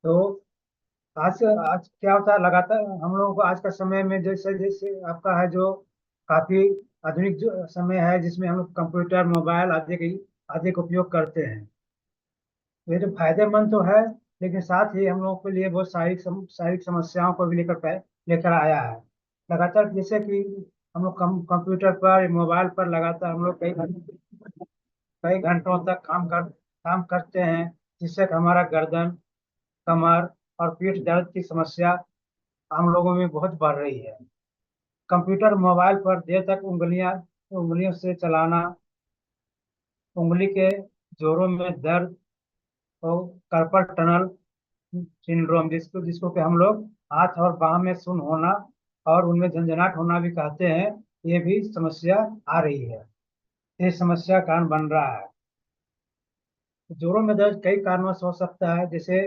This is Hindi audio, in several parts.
तो आज आज क्या होता है लगातार हम लोगों को आज का समय में जैसे जैसे आपका है जो काफी आधुनिक जो समय है जिसमें हम लोग कंप्यूटर मोबाइल आदि का उपयोग करते हैं। ये तो फायदेमंद तो है, लेकिन साथ ही हम लोगों के लिए बहुत शारीरिक समस्याओं को भी लेकर आया है। लगातार जैसे कि हम लोग कंप्यूटर पर मोबाइल पर लगातार हम लोग कई घंटों तक काम करते हैं, जिससे कि हमारा गर्दन, कमर और पीठ दर्द की समस्या हम लोगों में बहुत बढ़ रही है। कंप्यूटर मोबाइल पर देर तक उंगलियों से चलाना, उंगली के जोड़ों में दर्द और कार्पल टनल सिंड्रोम, जिसको जिसको कि हम लोग हाथ और बाह में सुन्न होना और उनमें झंझनाट होना भी कहते हैं, ये भी समस्या आ रही है। ये समस्या का कारण बन रहा है। जोड़ों में दर्द कई कारणों से हो सकता है, जैसे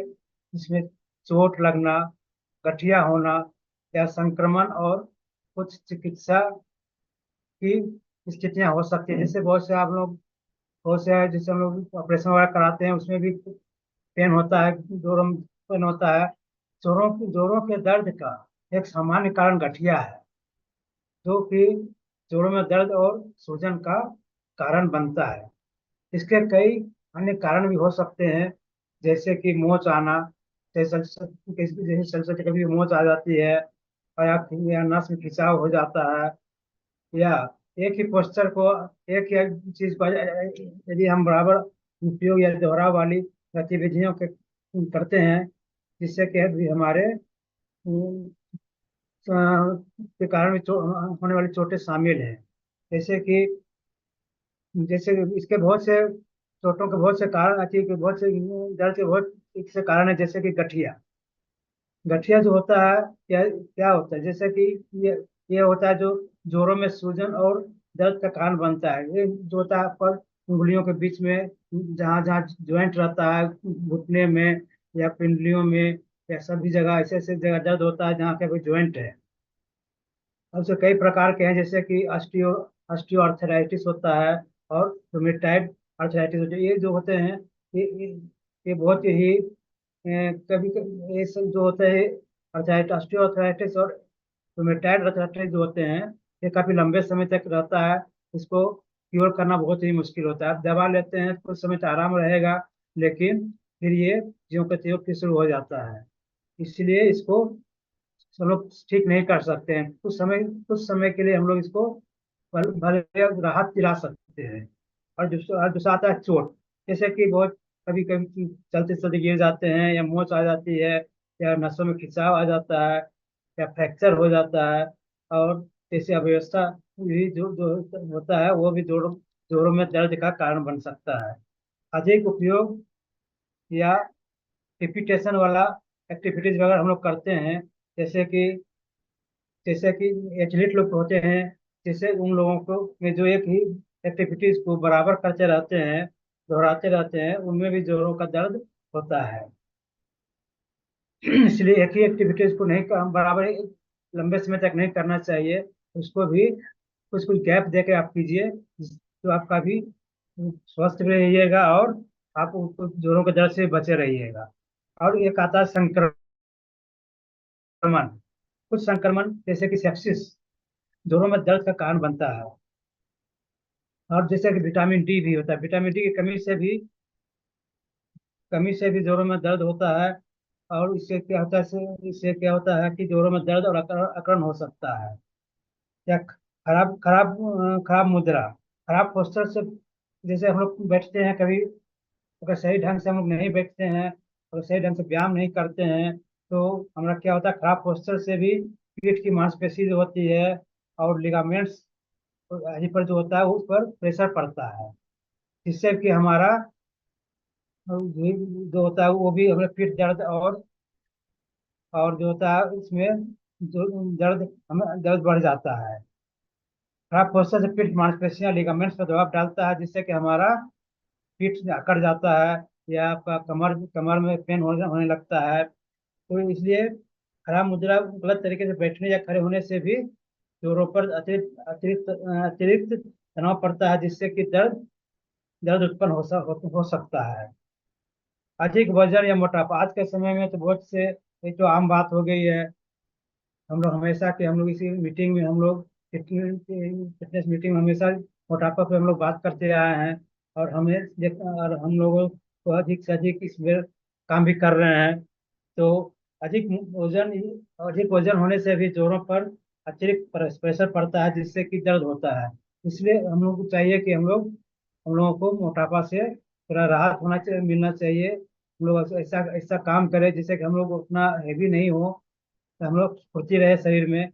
इसमें चोट लगना, गठिया होना या संक्रमण, और कुछ चिकित्सा की स्थितियां हो सकती है। जैसे बहुत से है जैसे हम लोग ऑपरेशन वगैरह कराते हैं, उसमें भी पेन होता है, जोड़ों में पेन होता है। जोड़ों के दर्द का एक सामान्य कारण गठिया है, जो कि जोड़ों में दर्द और सूजन का कारण बनता है। इसके कई अन्य कारण भी हो सकते हैं, जैसे कि मोच आना, जैसे सलसट कभी मोच आ जाती है, या नस में खिंचाव हो जाता है, या एक ही पोस्चर को, एक ही चीज को यदि हम बराबर उपयोग या दोहराव वाली गतिविधियों के करते हैं, जिससे कि भी हमारे के कारण भी होने वाली चोटें शामिल हैं। जैसे कि जैसे इसके बहुत से चोटों के बहुत से कारण अति के बहुत से दर्द के बहुत से कारण है, जैसे कि गठिया। गठिया जो होता है, क्या क्या होता है, जैसे कि ये होता है जो जोड़ों में सूजन और दर्द का कारण बनता है। ये जो होता है पर उंगलियों के बीच में, जहाँ जहाँ ज्वाइंट रहता है, घुटने में या पिंडलियों में, या सभी जगह ऐसे ऐसे जगह दर्द होता है जहाँ का कोई ज्वाइंट है। अब से कई प्रकार के हैं, जैसे कि ऑस्टियो आर्थराइटिस होता है, और रूमेटाइड आर्थराइटिस होता है। ये जो होते हैं, ये ये, ये बहुत ही कभी कभी ये सब जो होते हैं, आर्थराइटिस, ऑस्टियो आर्थराइटिस और रूमेटाइड आर्थराइटिस जो होते हैं, ये काफी लंबे समय तक रहता है। इसको क्योर करना बहुत ही मुश्किल होता है। आप दवा लेते हैं कुछ समय तक आराम रहेगा, लेकिन फिर ये ज्यों का त्यों फिर शुरू हो जाता है। इसलिए इसको हम लोग ठीक नहीं कर सकते हैं। कुछ समय के लिए हम लोग इसको भले राहत दिला सकते हैं। और दूसरा आता है चोट। जैसे कि बहुत कभी कभी चलते चलते गिर जाते हैं, या मोच आ जाती है, या नसों में खिंचाव आ जाता है, या फ्रैक्चर हो जाता है, और जैसे अव्यवस्था भी जो होता है, वो भी जोड़ों में दर्द का कारण बन सकता है। अधिक उपयोग या रिपीटेशन वाला एक्टिविटीज वगैरह हम लोग करते हैं, जैसे कि जैसे कि एथलीट लोग होते हैं, जैसे उन लोगों को में जो एक ही एक्टिविटीज को बराबर करते रहते हैं, दोहराते रहते हैं, उनमें भी जोड़ों का दर्द होता है। इसलिए एक ही एक्टिविटीज को नहीं बराबर लंबे समय तक नहीं करना चाहिए। उसको भी कुछ कुछ गैप दे के आप कीजिए, तो आपका भी स्वस्थ भी रहिएगा, और आप जोड़ों के दर्द से बचे रहिएगा। और एक आता है संक्रमण। कुछ संक्रमण जैसे कि सेप्सिस जोड़ों में दर्द का कारण बनता है। और जैसे कि विटामिन डी भी होता है, विटामिन डी की कमी से भी जोड़ों में दर्द होता है। और इससे क्या होता है कि जोड़ों में दर्द और अकड़न हो सकता है। या खराब मुद्रा, खराब पोस्टर से, जैसे हम लोग बैठते हैं कभी, अगर सही ढंग से हम लोग नहीं बैठते हैं और सही ढंग से व्यायाम नहीं करते हैं, तो हमारा क्या होता है, खराब पोस्टर से भी पीठ की मांसपेशी जो होती है और लिगामेंट्स आदि पर जो होता है उस पर प्रेशर पड़ता है, जिससे कि हमारा जो होता है वो भी हमें पीठ दर्द, और जो होता है इसमें जो दर्द बढ़ जाता है। खराब पोस्चर से पीठ मांसपेशियां लिगामेंट्स पर दबाव डालता है, जिससे कि हमारा पीठ अकड़ जाता है, या आपका कमर में पेन होने लगता है। तो इसलिए खराब मुद्रा, गलत तरीके से बैठने या खड़े होने से भी जोड़ों पर अतिरिक्त तनाव पड़ता है, जिससे कि दर्द दर्द उत्पन्न हो सकता है। अधिक वजन या मोटापा आज के समय में तो बहुत से, एक तो आम बात हो गई है। हम लोग हमेशा के हम लोग इसी मीटिंग में हम लोग फिटनेस मीटिंग में हमेशा मोटापा पे हम लोग बात करते आए हैं। और हम लोगों को अधिक से अधिक इसमें काम भी कर रहे हैं। तो अधिक वजन अधिक वजन होने से भी जोड़ों पर अतिरिक्त प्रेशर पड़ता है, जिससे कि दर्द होता है। इसलिए हम लोग को चाहिए कि हम लोगों को मोटापा से थोड़ा राहत होना चाहिए, मिलना चाहिए। हम लोग ऐसा ऐसा काम करें जिससे कि हम लोग उतना हैवी नहीं हो, तो हम लोग फुर्ती रहे शरीर में।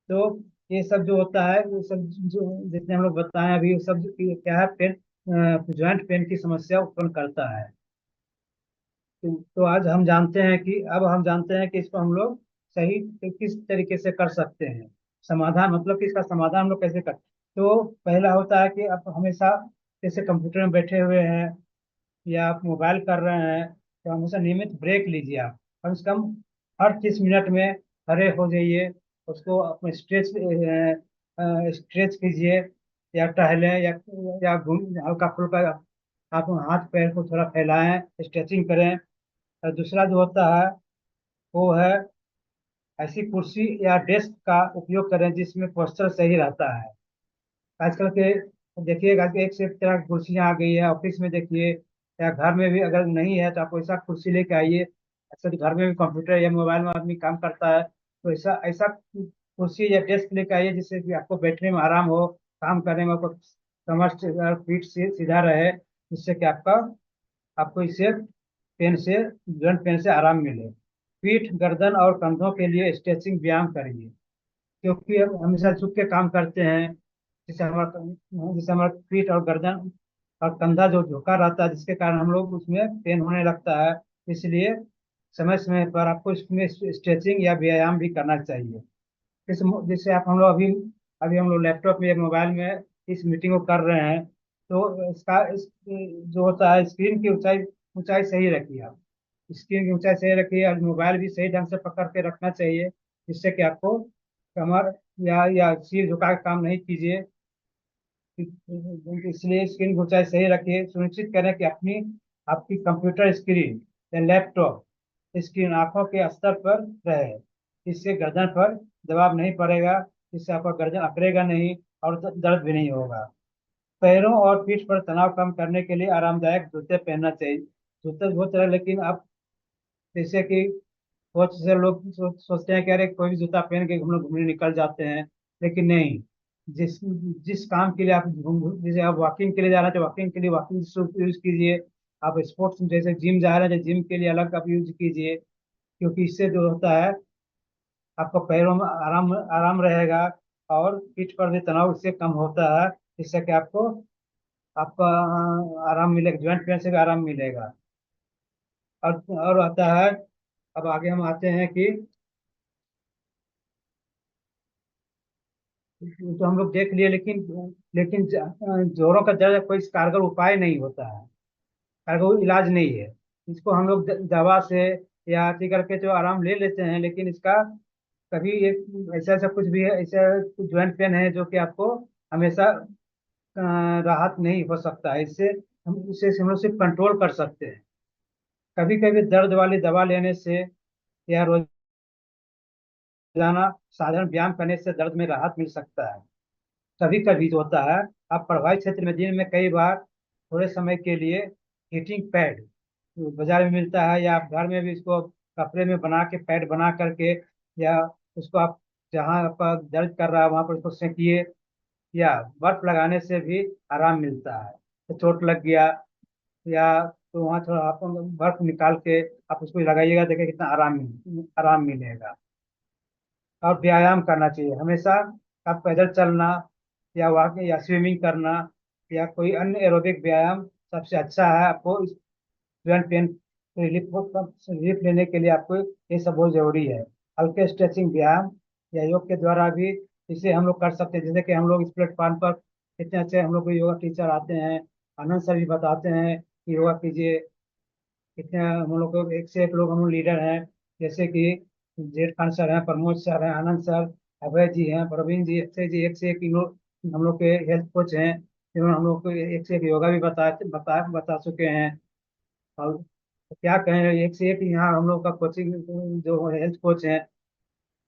तो ये सब जो होता है वो सब जो जितने हम लोग बताएं अभी, वो सब क्या है, पेन ज्वाइंट पेन की समस्या उत्पन्न करता है। तो आज हम जानते हैं कि अब हम जानते हैं कि इसको हम लोग सही किस तरीके से कर सकते हैं। समाधान मतलब कि इसका समाधान हम लोग कैसे कर, तो पहला होता है कि आप हमेशा जैसे कंप्यूटर में बैठे हुए हैं या आप मोबाइल कर रहे हैं, तो हमेशा नियमित ब्रेक लीजिए। आप कम से कम हर 30 मिनट में खड़े हो जाइए, उसको अपने स्ट्रेच कीजिए, या टहलें, या घूम हल्का फुल्का आप हाथ पैर को थोड़ा फैलाएं, स्ट्रेचिंग करें। और दूसरा जो होता है वो है ऐसी कुर्सी या डेस्क का उपयोग करें जिसमें पोस्चर सही रहता है। आजकल के देखिएगा कि एक से एक तरह की कुर्सियां आ गई है, ऑफिस में देखिए, या घर में भी अगर नहीं है तो आप वैसा कुर्सी लेके आइए। अक्सर घर में भी कंप्यूटर या मोबाइल में आदमी काम करता है, तो ऐसा ऐसा कुर्सी या डेस्क लेके आइए जिससे कि आपको बैठने में आराम हो, काम करने में आपको कमर पीठ से सीधा रहे, जिससे कि आपको इससे पेन से जॉइंट पेन से आराम मिले। पीठ, गर्दन और कंधों के लिए स्ट्रेचिंग व्यायाम करिए, क्योंकि हम हमेशा झुक के काम करते हैं, जिससे हमारा पीठ और गर्दन और कंधा जो झुका रहता है, जिसके कारण हम लोग उसमें पेन होने लगता है। इसलिए समय समय पर आपको इसमें स्ट्रेचिंग या व्यायाम भी करना चाहिए। जैसे आप हम लोग अभी अभी हम लोग लैपटॉप में या मोबाइल में इस मीटिंग को कर रहे हैं, तो जो होता है, स्क्रीन की ऊंचाई ऊंचाई सही रखिए आप। स्क्रीन की ऊंचाई सही रखिए और मोबाइल भी सही ढंग से पकड़ के रखना चाहिए, जिससे कि आपको कमर या सिर झुका के काम नहीं कीजिए। इसलिए स्क्रीन की ऊंचाई सही रखिए, सुनिश्चित करें कि आपकी कंप्यूटर स्क्रीन या लैपटॉप स्क्रीन आंखों के स्तर पर रहे। इससे गर्दन पर दबाव नहीं पड़ेगा, इससे आपका गर्दन अकड़ेगा नहीं और दर्द भी नहीं होगा। पैरों और पीठ पर तनाव कम करने के लिए आरामदायक जूते पहनना चाहिए। जूते बहुत तरह, लेकिन आप जैसे कि बहुत से लोग सोचते हैं कि अरे कोई भी जूता पहन के हम लोग घूमने निकल जाते हैं, लेकिन नहीं। जिस जिस काम के लिए आप जैसे आप वॉकिंग के लिए जा रहे हैं तो वॉकिंग के लिए वॉकिंग शूज यूज कीजिए। आप स्पोर्ट्स जैसे जिम जा रहे हैं तो जिम के लिए अलग आप यूज कीजिए, क्योंकि इससे जो होता है आपको पैरों में आराम आराम रहेगा, और पीठ पर भी तनाव इससे कम होता है, जिससे कि आपका आराम मिलेगा, ज्वाइंट पेन से भी आराम मिलेगा। और आता है, अब आगे हम आते हैं कि तो हम लोग देख लिए, लेकिन जोड़ों का दर्द कोई कारगर उपाय नहीं होता है, कारगर इलाज नहीं है। इसको हम लोग दवा से या अति करके जो आराम ले लेते हैं, लेकिन इसका कभी एक ऐसा ऐसा कुछ भी है, ऐसा ज्वाइंट पेन है जो कि आपको हमेशा राहत नहीं हो सकता है। इससे हम लोग सिर्फ कंट्रोल कर सकते हैं। कभी कभी दर्द वाली दवा लेने से या रोजाना साधारण व्यायाम करने से दर्द में राहत मिल सकता है। कभी कभी जो होता है, आप प्रभावित क्षेत्र में दिन में कई बार थोड़े समय के लिए हीटिंग पैड बाजार में मिलता है, या आप घर में भी इसको कपड़े में बना के पैड बना करके, या उसको आप जहाँ आपका दर्द कर रहा है वहां पर उसको सेकिए, या बर्फ लगाने से भी आराम मिलता है। तो चोट लग गया या तो वहाँ थोड़ा आप बर्फ निकाल के आप उसको लगाइएगा, देखिए कितना आराम मिलेगा। और व्यायाम करना चाहिए हमेशा। आप पैदल चलना या वॉकिंग या स्विमिंग करना या कोई अन्य एरोबिक व्यायाम सबसे अच्छा है। आपको जॉइंट पेन रिलीफ रिलीफ लेने के लिए आपको ये सब बहुत जरूरी है। हल्के स्ट्रेचिंग व्यायाम या योग के द्वारा भी इसे हम लोग कर सकते हैं। जैसे कि हम लोग इस प्लेटफॉर्म पर इतने अच्छे हम लोग को योगा टीचर आते हैं, आनंद सर भी बताते हैं कि योगा कीजिए। इतने हम लोग को एक से एक लोग हम लोग लीडर हैं, जैसे कि जेठ खान सर हैं, प्रमोद सर हैं, आनंद सर, अभय जी हैं, प्रवीण जी, एक से एक इन लोग हम लोग के हेल्थ कोच हैं, जिन्होंने हम लोग को एक से एक योगा भी बता चुके हैं। और तो क्या कहें, एक से एक यहाँ हम लोग का कोचिंग जो हेल्थ कोच हैं,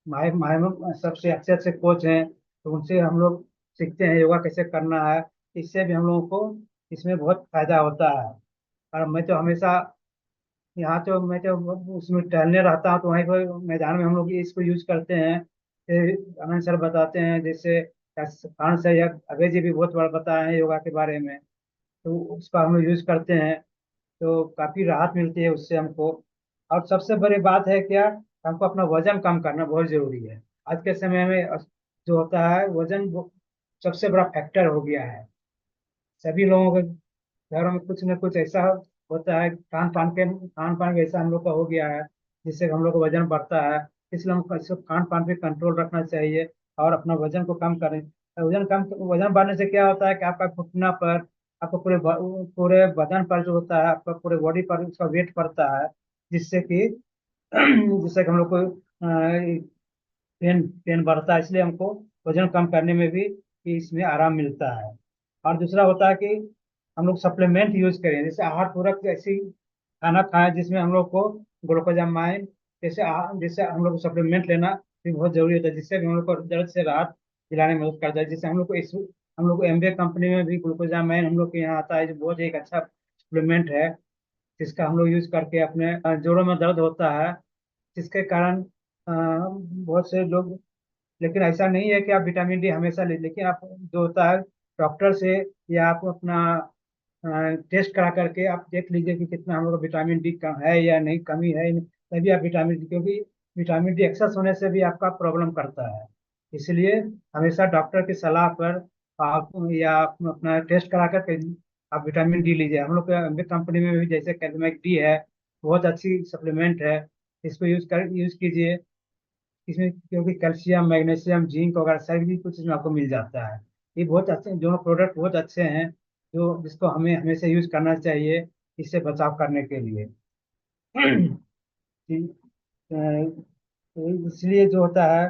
माहिर माहिर सबसे अच्छे अच्छे कोच हैं, तो उनसे हम लोग सीखते हैं योगा कैसे करना है। इससे भी हम लोगों को इसमें बहुत फायदा होता है। और मैं तो हमेशा यहाँ तो मैं तो उसमें टहलने रहता हूँ, तो वहीं पर मैदान में हम लोग इसको यूज करते हैं। फिर आनंद सर बताते हैं, जैसे खान सर या अभय जी भी बहुत बार बताए हैं योगा के बारे में, तो उसका हम लोग यूज करते हैं। तो काफी राहत मिलती है उससे हमको। और सबसे बड़ी बात है क्या, हमको अपना वजन कम करना बहुत जरूरी है। आज के समय में जो होता है वजन सबसे बड़ा फैक्टर हो गया है। सभी लोगों के घरों में कुछ न कुछ ऐसा होता है, खान पान के ऐसा हम लोग का हो गया है, जिससे हम लोग का वजन बढ़ता है। इसलिए हमको इसको खान पान पे कंट्रोल रखना चाहिए और अपना वजन को कम करें। वजन बढ़ने से क्या होता है कि आपका घुटना पर, आपको पूरे बदन पर जो होता है, आपका पूरे बॉडी पर उसका वेट पड़ता है, जिससे कि जिससे कि हम लोग को पेन पेन बढ़ता है। इसलिए हमको वजन कम करने में भी इसमें आराम मिलता है। और दूसरा होता है कि हम लोग सप्लीमेंट यूज करें, जैसे आहार पूरक ऐसी खाना खाएं जिसमें हम लोग को ग्लूकोजामाइन जैसे हम लोग को सप्लीमेंट लेना भी बहुत जरूरी होता है, जिससे भी हम लोग को दर्द से राहत दिलाने में मदद करता है। जैसे हम लोग को एमबीए कंपनी में भी ग्लूकोजामाइन हम लोग के यहाँ आता है, जो बहुत एक अच्छा सप्लीमेंट है, जिसका हम लोग यूज करके अपने जोड़ों में दर्द होता है, जिसके कारण बहुत से लोग, लेकिन ऐसा नहीं है कि आप विटामिन डी हमेशा ले, लेकिन आप जो होता है डॉक्टर से या आप अपना टेस्ट करा करके आप देख लीजिए कि कितना हम लोग को विटामिन डी कम है या नहीं, कमी है या नहीं, तभी आप विटामिन डी, क्योंकि विटामिन डी एक्सेस होने से भी आपका प्रॉब्लम करता है। इसलिए हमेशा डॉक्टर की सलाह पर आप या आप अपना टेस्ट करा करके आप विटामिन डी लीजिए। हम लोग के कंपनी में भी जैसे कैल्मेक डी है, बहुत अच्छी सप्लीमेंट है, इसको यूज कीजिए। इसमें क्योंकि कैल्शियम मैग्नीशियम जिंक वगैरह सभी कुछ इसमें आपको मिल जाता है। ये बहुत अच्छे दोनों प्रोडक्ट बहुत अच्छे हैं, जो जिसको हमें हमेशा यूज करना चाहिए इससे बचाव करने के लिए। ठीक, तो इसलिए जो होता है